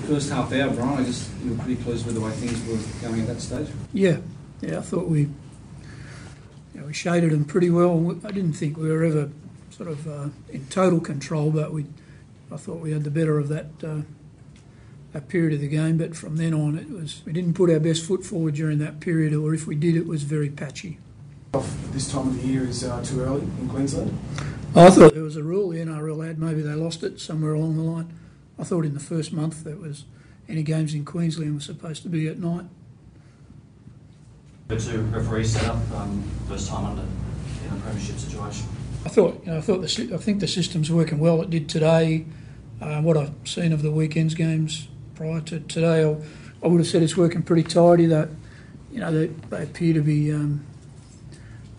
first half hour, Brian, I guess you were pretty pleased with the way things were going at that stage. Yeah, I thought we shaded them pretty well. I didn't think we were ever sort of in total control, but I thought we had the better of that period of the game. But from then on, we didn't put our best foot forward during that period, or if we did, it was very patchy. This time of the year is too early in Queensland? I thought there was a rule the NRL had, maybe they lost it somewhere along the line. I thought in the first month that was any games in Queensland were supposed to be at night. The two referees set up first time under in a premiership situation. I think the system's working well. It did today. What I've seen of the weekend's games prior to today, I would have said it's working pretty tidy. That they appear to be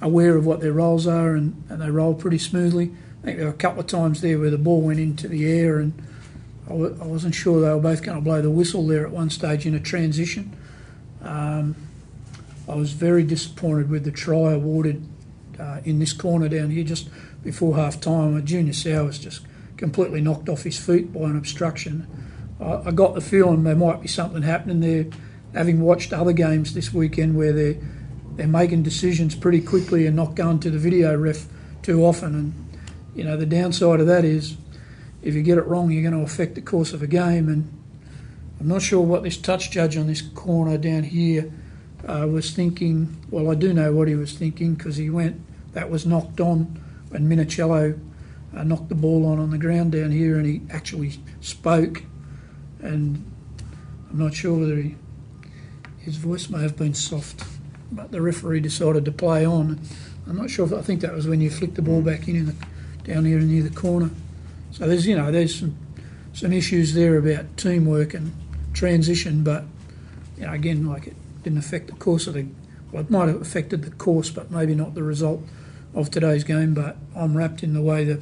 aware of what their roles are, and they roll pretty smoothly. I think there were a couple of times there where the ball went into the air, and I wasn't sure they were both going to blow the whistle there at one stage in a transition. I was very disappointed with the try awarded in this corner down here just before half-time. Junior Sow was just completely knocked off his feet by an obstruction. I got the feeling there might be something happening there, having watched other games this weekend where they're making decisions pretty quickly and not going to the video ref too often. And, the downside of that is if you get it wrong, you're going to affect the course of a game. And I'm not sure what this touch judge on this corner down here was thinking. Well, I do know what he was thinking, because that was knocked on when Minicello knocked the ball on the ground down here, and he actually spoke. And I'm not sure whether his voice may have been soft, but the referee decided to play on. I'm not sure I think that was when you flicked the ball back down here near the corner. So there's some issues there about teamwork and transition, but again, it didn't affect the course of it might have affected the course, but maybe not the result of today's game. But I'm wrapped in the way that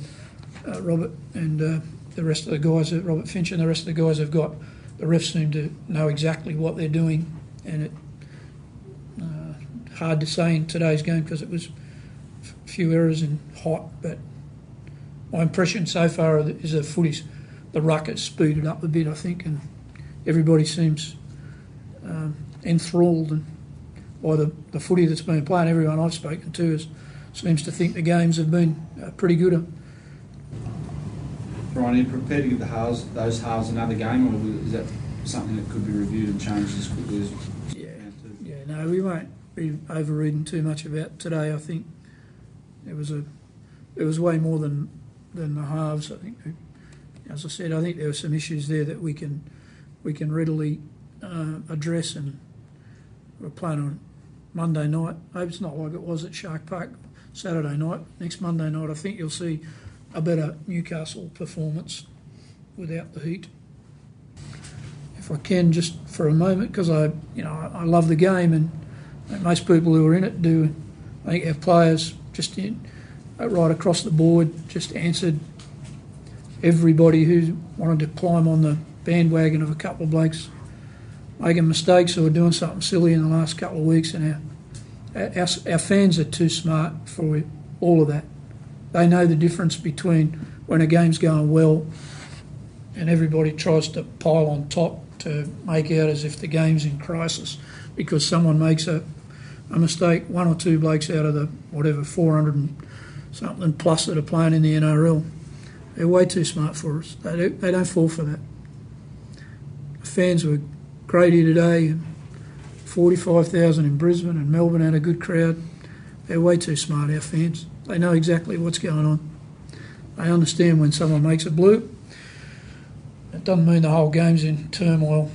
Robert and the rest of the guys, Robert Finch and the rest of the guys have got. The refs seem to know exactly what they're doing, and it hard to say in today's game because it was a few errors and hot. But my impression so far is the ruck has speeded up a bit, I think, and everybody seems enthralled by the footy that's been played. Everyone I've spoken to seems to think the games have been pretty good. Brian, are you prepared to give those halves another game, or is that something that could be reviewed and changed as quickly as? No, we won't be overreading too much about today. I think it was way more than the halves. I think, as I said, I think there were some issues there that we can readily address, and we're playing on Monday night. I hope it's not like it was at Shark Park Saturday night. Next Monday night, I think you'll see a better Newcastle performance without the heat. If I can, just for a moment, because I love the game, and most people who are in it do. I think our players just right across the board just answered everybody who wanted to climb on the bandwagon of a couple of blokes making mistakes or doing something silly in the last couple of weeks, and our fans are too smart for all of that. They know the difference between when a game's going well and everybody tries to pile on top to make out as if the game's in crisis because someone makes a mistake. One or two blokes out of the 400 and something plus that are playing in the NRL, they're way too smart for us. They don't fall for that. The fans were great here today. 45,000 in Brisbane, and Melbourne had a good crowd. They're way too smart, our fans. They know exactly what's going on. They understand when someone makes a blue. It doesn't mean the whole game's in turmoil.